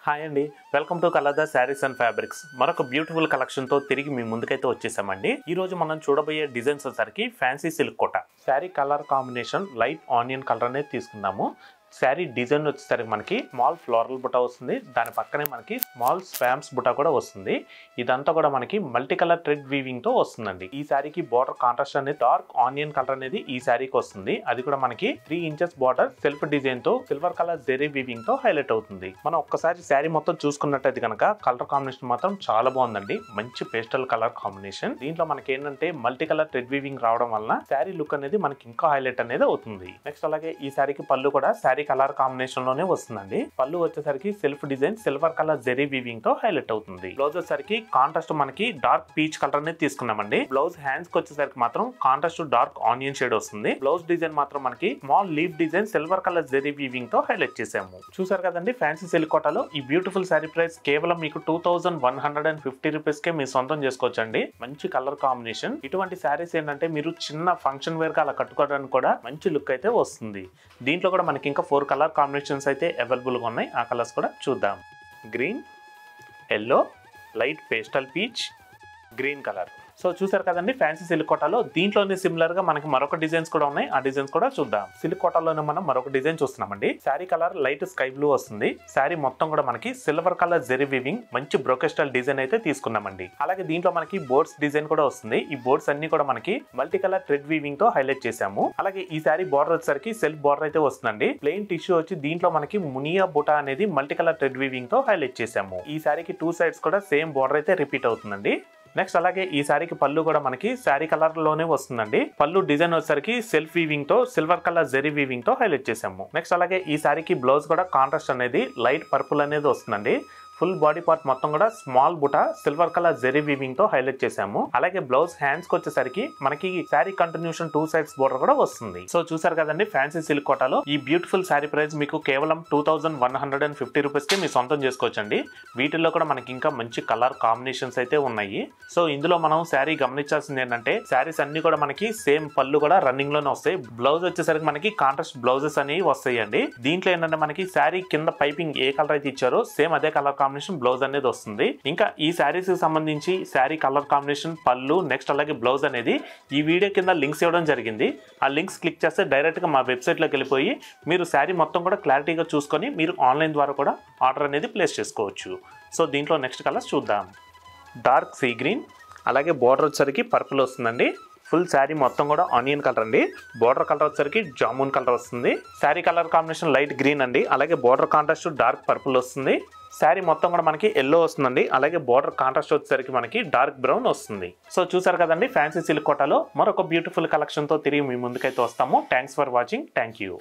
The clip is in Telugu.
హాయ్ అండి, welcome to Kalada sarees and fabrics. మరొక బ్యూటిఫుల్ కలెక్షన్ తో తిరిగి మీ ముందుకైతే వచ్చేసామండి. ఈ రోజు మనం చూడబోయే డిజైన్స్ వచ్చేసరికి fancy silk Kota. Sari colour combination light onion colour అనేది తీసుకున్నాము. శారీ డిజైన్ వచ్చేసరికి మనకి స్మాల్ ఫ్లోరల్ బుట్ట వస్తుంది. దాని పక్కనే మనకి స్మాల్ స్వామ్స్ బుట్ట కూడా వస్తుంది. ఇదంతా కూడా మనకి మల్టీ కలర్ థ్రెడ్ వీవింగ్ తో వస్తుందండి. ఈ శారీకి బార్డర్ కాంట్రాస్ట్ అనేది డార్క్ ఆనియన్ కలర్ అనేది ఈ శారీకి వస్తుంది. అది కూడా మనకి 3 ఇంచెస్ బార్డర్ సెల్ఫ్ డిజైన్ తో సిల్వర్ కలర్ జెరీ వీవింగ్ తో హైలైట్ అవుతుంది. మనం ఒక్కసారి శారీ మొత్తం చూసుకున్నట్టయితే కనుక కలర్ కాంబినేషన్ మాత్రం చాలా బాగుందండి. మంచి పేస్టల్ కలర్ కాంబినేషన్. దీంట్లో మనకి ఏంటంటే మల్టీ కలర్ థ్రెడ్ వీవింగ్ రావడం వల్ల శారీ లుక్ అనేది మనకి ఇంకా హైలైట్ అనేది అవుతుంది. నెక్స్ట్ అలాగే ఈ శారీకి పళ్ళు కూడా శారీ కలర్ కాంబినేషన్ లోనే వస్తుందండి. పళ్ళు వచ్చేసరికి self design silver colour zari weaving తో హైలైట్ అవుతుంది. బ్లౌజ్ వచ్చేసరికి కాంట్రాస్ట్ మనకి డార్క్ పీచ్ కలర్ అనేది తీసుకున్నామండి. బ్లౌజ్ హ్యాండ్స్ కి వచ్చేసరికి మాత్రం కాంట్రాస్ట్ డార్క్ ఆనియన్ షేడ్ వస్తుంది. బ్లౌజ్ డిజైన్ మాత్రం మనకి small leaf design silver colour zari weaving తో హైలైట్ చేసాము. చూసారు కదండి, ఫ్యాన్సీ సిల్క్ కోటాలో ఈ బ్యూటిఫుల్ శారీ ప్రైస్ కేవలం మీకు 2150 రూపీస్ కే మీరు సొంతం చేసుకోవచ్చండి. మంచి కలర్ కాంబినేషన్. ఇటువంటి శారీస్ ఏంటంటే మీరు చిన్న ఫంక్షన్ వేర్ గా అలా కట్టుకోవడానికి కూడా మంచి లుక్ అయితే వస్తుంది. దీంట్లో కూడా మనకి ఇంకా 4 కలర్ కాంబినేషన్స్ అయితే అవైలబుల్ గా ఉన్నాయి. ఆ కలర్స్ కూడా చూద్దాం. Green, yellow, light pastel peach, green colour. So చూసారు కదండి, ఫ్యాన్సీ సిల్క్ కోటాలో దీంట్లోనే సిమిలర్ గా మనకి మరొక డిజైన్స్ కూడా ఉన్నాయి. ఆ డిజైన్స్ కూడా చూద్దాం. సిల్క్ కోటాలోనే మనం మరొక డిజైన్ చూస్తున్నామండి. Sari colour light sky blue వస్తుంది. శారీ మొత్తం కూడా మనకి సిల్వర్ కలర్ జెరీ వీవింగ్ మంచి బ్రోకెస్టల్ డిజైన్ అయితే తీసుకున్నామండి. అలాగే దీంట్లో మనకి బోర్డ్స్ డిజైన్ కూడా వస్తుంది. ఈ బోర్డ్స్ అన్ని కూడా మనకి మల్టీ కలర్ థ్రెడ్ వీవింగ్ తో హైలైట్ చేసాము. అలాగే ఈ శారీ బార్డర్ వచ్చేసరికి సెల్ఫ్ బార్డర్ అయితే వస్తుందండి. ప్లెయిన్ టిష్యూ వచ్చి దీంట్లో మనకి మునియా బుటా అనేది మల్టీ కలర్ థ్రెడ్ వీవింగ్ తో హైలైట్ చేసాము. ఈ శారీకి 2 సైడ్స్ కూడా సేమ్ బార్డర్ అయితే రిపీట్ అవుతుందండి. నెక్స్ట్ అలాగే ఈ శారీకి పళ్ళు కూడా మనకి శారీ కలర్ లోనే వస్తుందండి. పళ్ళు డిజైన్ వచ్చేసరికి సెల్ఫ్ వీవింగ్ తో సిల్వర్ కలర్ జెరీ వీవింగ్ తో హైలైట్ చేసాము. నెక్స్ట్ అలాగే ఈ శారీకి బ్లౌజ్ కూడా కాంట్రాస్ట్ అనేది లైట్ పర్పుల్ అనేది వస్తుందండి. ఫుల్ బాడీ పార్ట్ మొత్తం కూడా small buta silver colour zari weaving తో హైలైట్ చేసాము. అలాగే బ్లౌజ్ హ్యాండ్స్ కి వచ్చేసరికి మనకి శారీ కంటిన్యూషన్ 2 సైడ్స్ బోర్డర్ కూడా వస్తుంది. సో చూసారు కదండి, ఫ్యాన్సీ సిల్క్ కోటాలో ఈ బ్యూటిఫుల్ శారీ ప్రైస్ మీకు కేవలం 2150 రూపీస్ కి మీ సొంతం చేసుకోవచ్చండి. వీటిల్లో కూడా మనకి ఇంకా మంచి కలర్ కాంబినేషన్స్ అయితే ఉన్నాయి. సో ఇందులో మనం శారీ గమనించాల్సింది ఏంటంటే శారీస్ అన్ని కూడా మనకి సేమ్ పళ్ళు కూడా రన్నింగ్ లోనే వస్తాయి. బ్లౌజ్ వచ్చేసరికి మనకి కాంట్రాస్ట్ బ్లౌజెస్ అనేవి వస్తాయండి. దీంట్లో ఏంటంటే మనకి శారీ కింద పైపింగ్ ఏ కలర్ అయితే ఇచ్చారో సేమ్ అదే కలర్ కాంబినేషన్ బ్లౌజ్ అనేది వస్తుంది. ఇంకా ఈ శారీస్ కి సంబంధించి శారీ కలర్ కాంబినేషన్, పళ్ళు, నెక్స్ట్ అలాగే బ్లౌజ్ అనేది ఈ వీడియో కింద లింక్స్ ఇవ్వడం జరిగింది. ఆ లింక్స్ క్లిక్ చేస్తే డైరెక్ట్ గా మా వెబ్సైట్ లోకి వెళ్ళిపోయి మీరు శారీ మొత్తం కూడా క్లారిటీగా చూసుకొని మీరు ఆన్లైన్ ద్వారా కూడా ఆర్డర్ అనేది ప్లేస్ చేసుకోవచ్చు. సో దీంట్లో నెక్స్ట్ కలర్స్ చూద్దాం. డార్క్ సీ గ్రీన్, అలాగే బార్డర్ వచ్చేసరికి పర్పుల్ వస్తుందండి. ఫుల్ శారీ మొత్తం కూడా ఆనియన్ కలర్ అండి. బార్డర్ కలర్ వచ్చేసరికి జామున్ కలర్ వస్తుంది. Sari colour combination light green అండి. అలాగే బార్డర్ కాంట్రాస్ట్ డార్క్ పర్పుల్ వస్తుంది. శారీ మొత్తం కూడా మనకి ఎల్లో వస్తుందండి. అలాగే బార్డర్ కాంట్రాస్ట్ వచ్చేసరికి మనకి డార్క్ బ్రౌన్ వస్తుంది. సో చూసారు కదండి, ఫ్యాన్సీ సిల్క్ కోటాలో మరొక బ్యూటిఫుల్ కలెక్షన్ తో తిరిగి మీ ముందుకైతే వస్తాము. Thanks for watching. Thank you.